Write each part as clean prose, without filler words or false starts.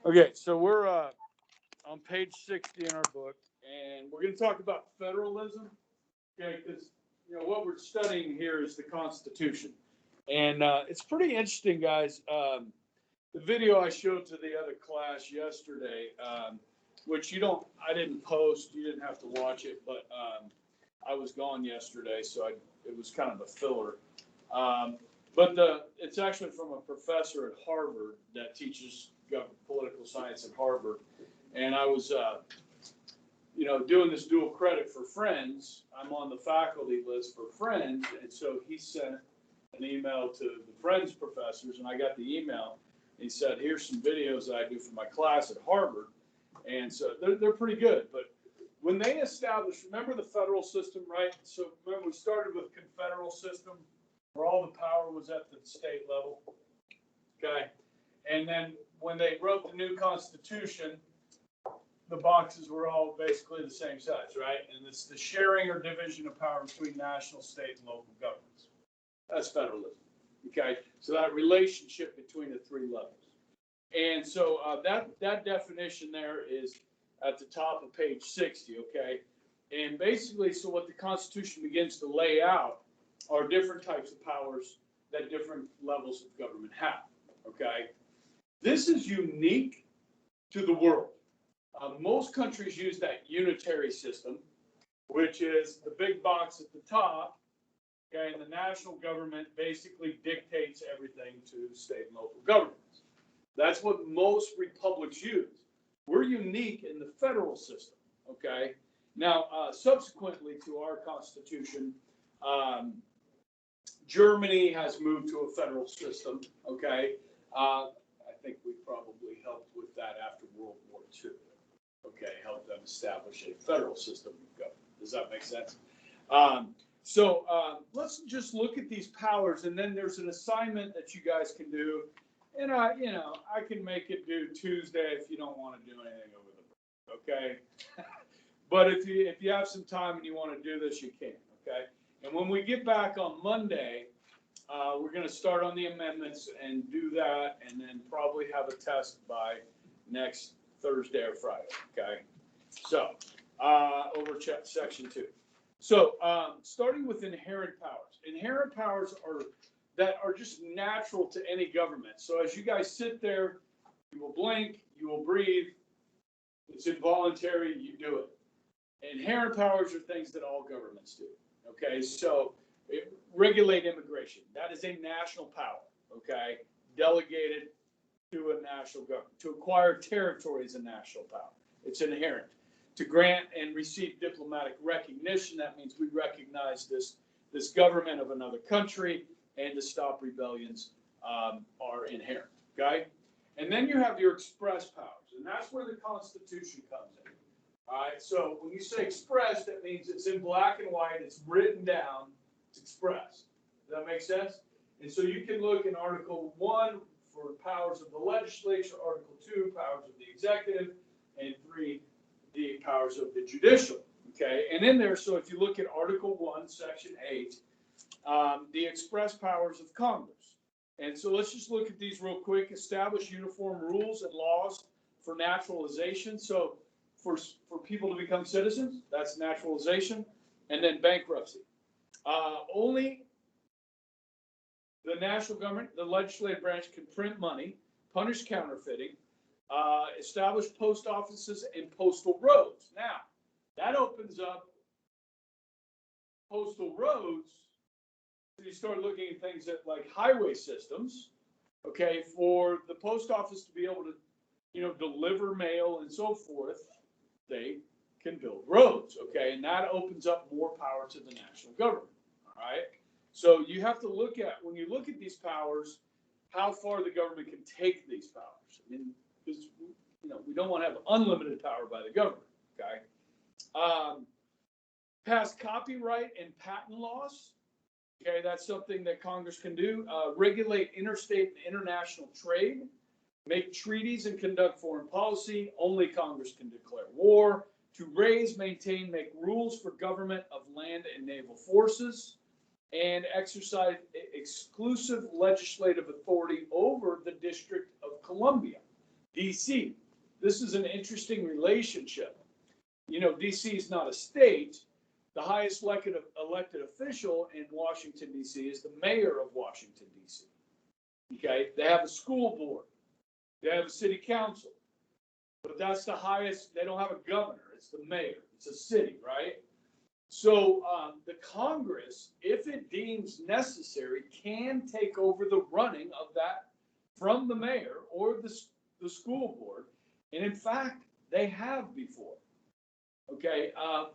Okay, so we're on page 60 in our book, and we're going to talk about federalism. Okay, because what we're studying here is the Constitution, and it's pretty interesting, guys. The video I showed to the other class yesterday, which I didn't post, you didn't have to watch it, but I was gone yesterday, so it was kind of a filler. But it's actually from a professor at Harvard that teaches political science at Harvard, and I was, doing this dual credit for Friends. I'm on the faculty list for Friends, and so he sent an email to the Friends professors, and I got the email. He said, "Here's some videos that I do for my class at Harvard," and so they're pretty good. But when they established, remember the federal system, right? So remember we started with confederal system, where all the power was at the state level. Okay, and then when they wrote the new Constitution, the boxes were all basically the same size, right? And it's the sharing or division of power between national, state, and local governments. That's federalism. Okay, so that relationship between the three levels. And so that definition there is at the top of page 60. Okay, and basically, so what the Constitution begins to lay out are different types of powers that different levels of government have. Okay, this is unique to the world. Most countries use that unitary system, which is the big box at the top. Okay, and the national government basically dictates everything to state and local governments. That's what most republics use. We're unique in the federal system. Okay, now subsequently to our Constitution, Germany has moved to a federal system. Okay, I think we probably helped with that after World War II. Okay, help them establish a federal system of government. Does that make sense? So let's just look at these powers, and then there's an assignment that you guys can do, and I can make it due Tuesday if you don't want to do anything over the break, okay? But if you have some time and you want to do this, you can, okay? And when we get back on Monday, we're going to start on the amendments and do that, and then probably have a test by next Thursday or Friday, okay? So, over section 2. So, starting with inherent powers. Inherent powers are just natural to any government. So as you guys sit there, you will blink, you will breathe. It's involuntary, you do it. Inherent powers are things that all governments do, okay? So, regulate immigration. That is a national power, okay? Delegated to a national government. To acquire territory is a national power. It's inherent. To grant and receive diplomatic recognition, that means we recognize this government of another country, and to stop rebellions are inherent, okay? And then you have your express powers, and that's where the Constitution comes in. All right, so when you say express, that means it's in black and white, it's written down, it's expressed. Does that make sense? And so you can look in Article 1 for powers of the legislature, Article 2, powers of the executive, and 3, the powers of the judicial. Okay, and in there, so if you look at Article 1, Section 8, the express powers of Congress. And so let's just look at these real quick. Establish uniform rules and laws for naturalization. So for people to become citizens, that's naturalization. And then bankruptcy. Only the national government, the legislative branch, can print money, punish counterfeiting, establish post offices and postal roads. Now, that opens up postal roads. So you start looking at things that like highway systems, okay, for the post office to be able to, deliver mail and so forth, they can build roads, okay, and that opens up more power to the national government, all right? So you have to look at, when you look at these powers, how far the government can take these powers. I mean, because, we don't want to have unlimited power by the government, okay? Pass copyright and patent laws. Okay, that's something that Congress can do. Regulate interstate and international trade. Make treaties and conduct foreign policy. Only Congress can declare war. To raise, maintain, make rules for government of land and naval forces. And exercise exclusive legislative authority over the District of Columbia. DC. This is an interesting relationship. You know, DC is not a state. The highest elected official in Washington, D.C. is the mayor of Washington, D.C. Okay, they have a school board. They have a city council. But that's the highest. They don't have a governor. It's the mayor. It's a city, right? So the Congress, if it deems necessary, can take over the running of that from the mayor or the school board. And in fact, they have before. Okay,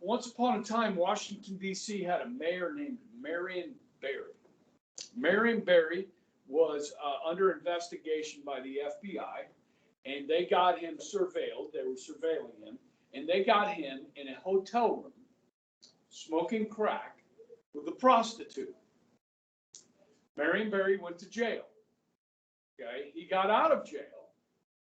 once upon a time, Washington, D.C. had a mayor named Marion Barry. Marion Barry was under investigation by the FBI, and they got him surveilled. They were surveilling him, and they got him in a hotel room, smoking crack with a prostitute. Marion Barry went to jail. Okay, he got out of jail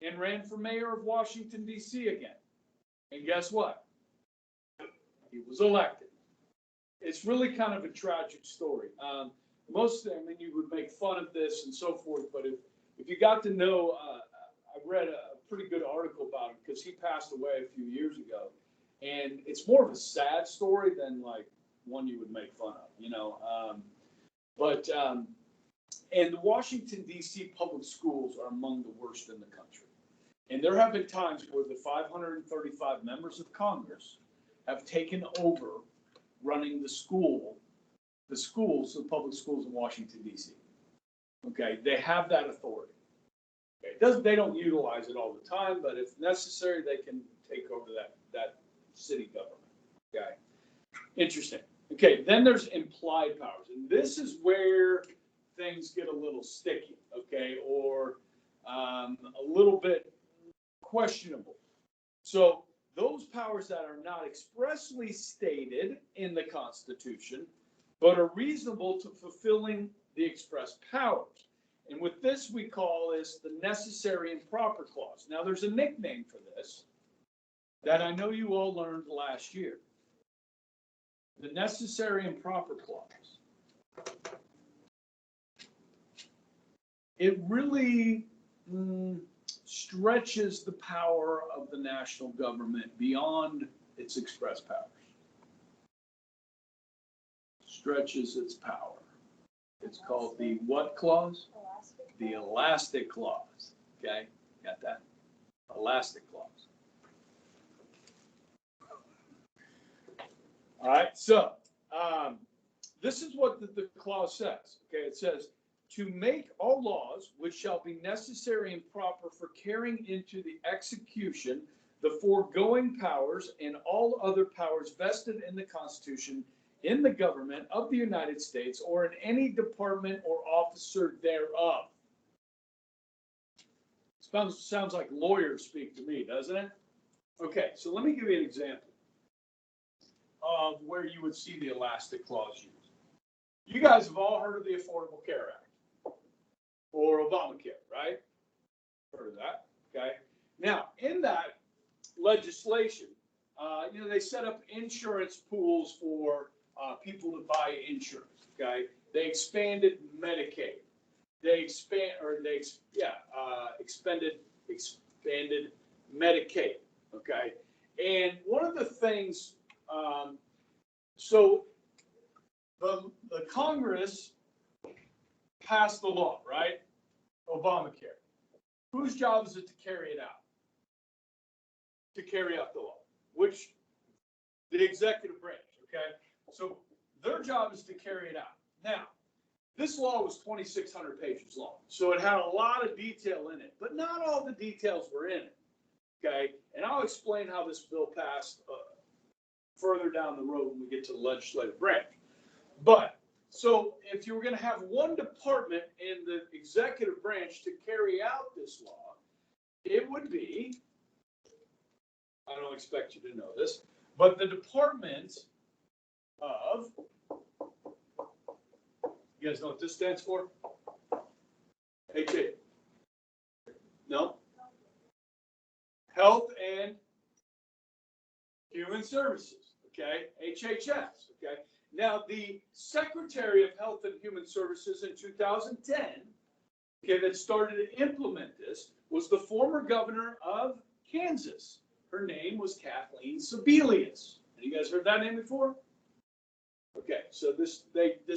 and ran for mayor of Washington, D.C. again. And guess what? He was elected. It's really kind of a tragic story. I mean, you would make fun of this and so forth, but if you got to know, I read a pretty good article about him because he passed away a few years ago. And it's more of a sad story than like one you would make fun of, you know. And the Washington, D.C. public schools are among the worst in the country. And there have been times where the 535 members of Congress have taken over running the schools, the public schools in Washington, D.C. Okay, they have that authority. Okay, they don't utilize it all the time, but if necessary, they can take over that city government. Okay, interesting. Okay, then there's implied powers, and this is where things get a little sticky. Okay, or a little bit questionable. So those powers that are not expressly stated in the Constitution, but are reasonable to fulfilling the express powers. And with this, we call this the necessary and proper clause. Now, there's a nickname for this that I know you all learned last year. The necessary and proper clause. It really stretches the power of the national government beyond its express powers. Stretches its power. It's called the what clause? The elastic clause. Okay, got that? Elastic clause. All right, so this is what the clause says. Okay, it says, to make all laws which shall be necessary and proper for carrying into the execution the foregoing powers and all other powers vested in the Constitution in the government of the United States or in any department or officer thereof. Sounds like lawyers speak to me, doesn't it? Okay, so let me give you an example of where you would see the elastic clause used. You guys have all heard of the Affordable Care Act. Or Obamacare, right? Heard of that, okay? Now, in that legislation, they set up insurance pools for people to buy insurance, okay? They expanded Medicaid. They expanded Medicaid, okay? And one of the things, so the Congress passed the law, right? Obamacare. Whose job is it to carry it out? To carry out the law, which the executive branch, okay? So their job is to carry it out. Now, this law was 2,600 pages long, so it had a lot of detail in it, but not all the details were in it, okay? And I'll explain how this bill passed further down the road when we get to the legislative branch. But so if you were going to have one department in the executive branch to carry out this law, it would be, I don't expect you to know this, but the Department of, you guys know what this stands for? HA. No? Health and Human Services, okay? HHS, okay? Now, the Secretary of Health and Human Services in 2010, okay, that started to implement this was the former governor of Kansas. Her name was Kathleen Sebelius. Have you guys heard that name before? Okay, so this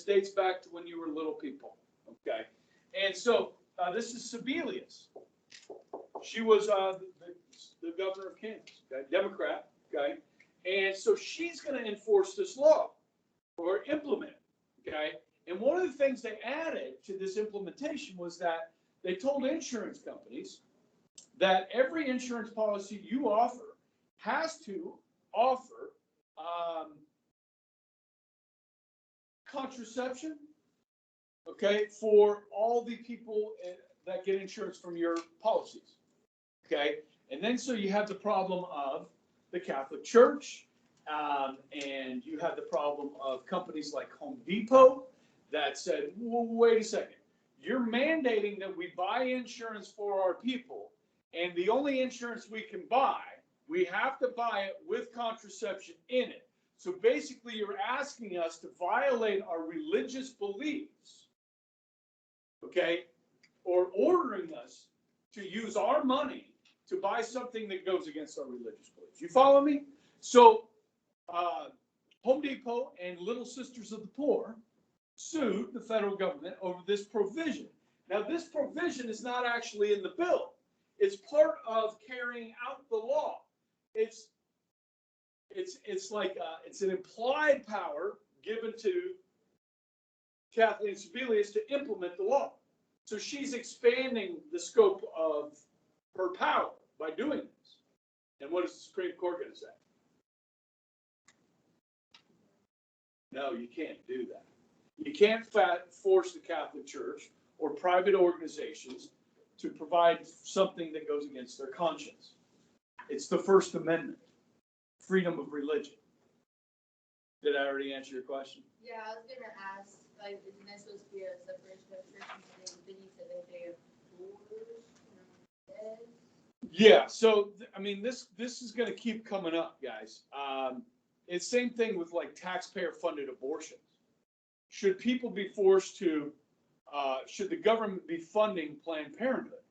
dates back to when you were little people. Okay, and so this is Sebelius. She was the governor of Kansas, okay, Democrat. Okay, and so she's going to enforce this law or implement it. Okay, and one of the things they added to this implementation was that they told insurance companies that every insurance policy you offer has to offer contraception, okay, for all the people that get insurance from your policies, okay? And then so you have the problem of the Catholic Church, and you have the problem of companies like Home Depot that said, well, wait a second, you're mandating that we buy insurance for our people, and the only insurance we can buy, we have to buy it with contraception in it. So basically, you're asking us to violate our religious beliefs, okay, or ordering us to use our money to buy something that goes against our religious beliefs. You follow me? So Home Depot and Little Sisters of the Poor sued the federal government over this provision. Now, this provision is not actually in the bill. It's part of carrying out the law. It's like it's an implied power given to Kathleen Sebelius to implement the law. So she's expanding the scope of her power by doing this. And what is the Supreme Court going to say? No, you can't do that. You can't force the Catholic Church or private organizations to provide something that goes against their conscience. It's the First Amendment, freedom of religion. Did I already answer your question? Yeah, I was going to ask, like, isn't that supposed to be a separation of church and state? Then you said that they have doors. Yeah, so I mean, this is going to keep coming up, guys. It's same thing with like taxpayer-funded abortions. Should people be forced to? Should the government be funding Planned Parenthood?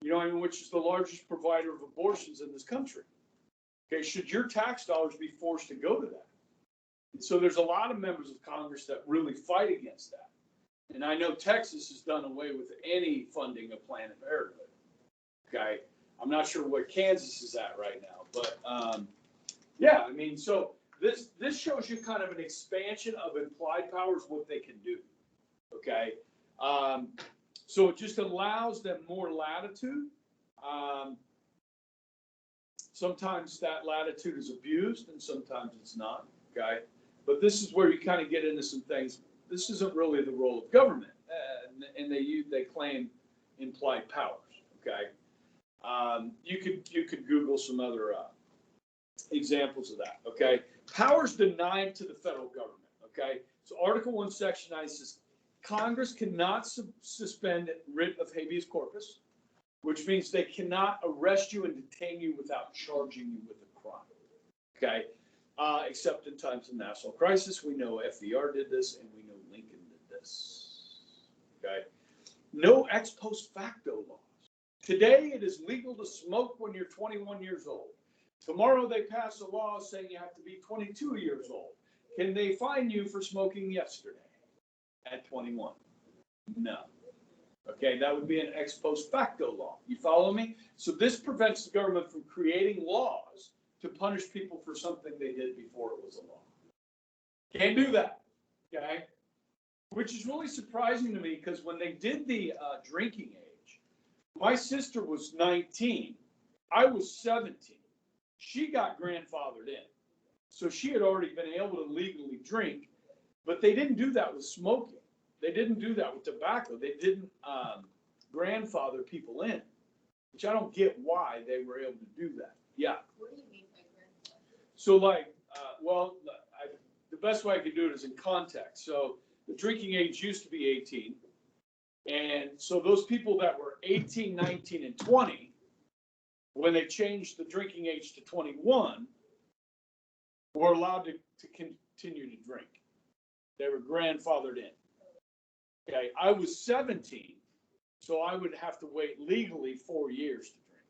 You know, I mean, which is the largest provider of abortions in this country. Okay, should your tax dollars be forced to go to that? And so there's a lot of members of Congress that really fight against that. And I know Texas has done away with any funding of Planned Parenthood. Okay, I'm not sure what Kansas is at right now, but yeah, I mean, so this shows you kind of an expansion of implied powers, what they can do. Okay, so it just allows them more latitude. Sometimes that latitude is abused and sometimes it's not, okay? But this is where you kind of get into some things. This isn't really the role of government, and they claim implied powers, okay? You could Google some other examples of that, okay? Powers denied to the federal government, okay? So Article 1, Section 9 says, Congress cannot suspend writ of habeas corpus, which means they cannot arrest you and detain you without charging you with a crime, okay? Except in times of national crisis. We know FDR did this, and we know Lincoln did this, okay? No ex post facto laws. Today, it is legal to smoke when you're 21 years old. Tomorrow, they pass a law saying you have to be 22 years old. Can they fine you for smoking yesterday at 21? No. Okay, that would be an ex post facto law. You follow me? So this prevents the government from creating laws to punish people for something they did before it was a law. Can't do that, okay? Which is really surprising to me because when they did the drinking age, my sister was 19. I was 17. She got grandfathered in. So she had already been able to legally drink, but they didn't do that with smoking. They didn't do that with tobacco. They didn't grandfather people in, which I don't get why they were able to do that. Yeah. What do you mean by grandfather? So like, the best way I could do it is in context. So the drinking age used to be 18. And so those people that were 18, 19, and 20, when they changed the drinking age to 21, were allowed to continue to drink. They were grandfathered in. Okay, I was 17, So I would have to wait legally 4 years to drink.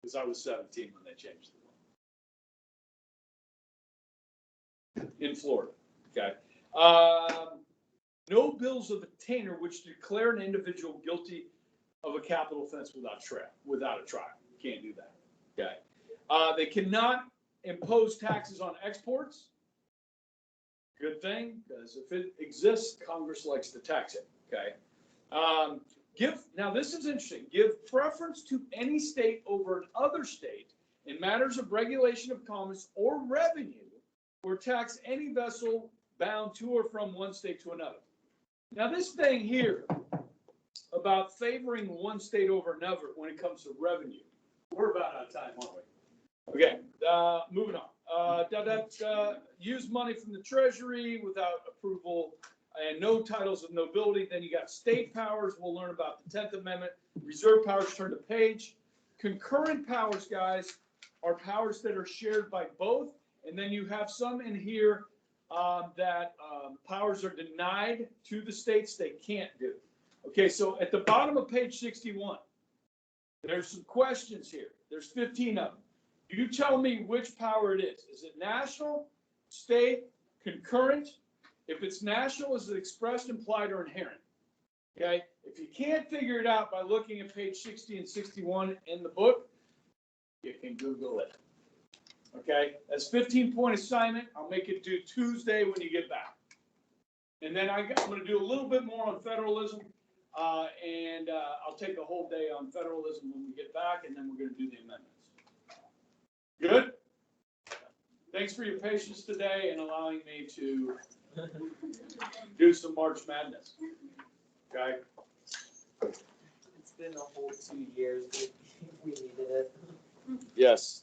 Because I was 17 when they changed the law. In Florida, okay? No bills of attainder which declare an individual guilty of a capital offense without a trial. Can't do that, okay? They cannot impose taxes on exports. Good thing, because if it exists, Congress likes to tax it, okay? Now this is interesting, give preference to any state over another state in matters of regulation of commerce or revenue, or tax any vessel bound to or from one state to another. Now this thing here about favoring one state over another when it comes to revenue, we're about out of time, aren't we? Okay, moving on. Use money from the Treasury without approval and no titles of nobility. Then you got state powers. We'll learn about the 10th Amendment. Reserve powers, turn the page. Concurrent powers, guys, are powers that are shared by both. And then you have some in here that powers are denied to the states they can't do. Okay, so at the bottom of page 61, there's some questions here. There's 15 of them. You tell me which power it is. Is it national, state, concurrent? If it's national, is it expressed, implied, or inherent? Okay, if you can't figure it out by looking at page 60 and 61 in the book, you can Google it. Okay, that's 15-point assignment. I'll make it due Tuesday when you get back. And then I'm going to do a little bit more on federalism, and I'll take a whole day on federalism when we get back, and then we're going to do the amendments. Good? Thanks for your patience today and allowing me to do some March Madness. Okay? It's been a whole 2 years. We needed it. Yes.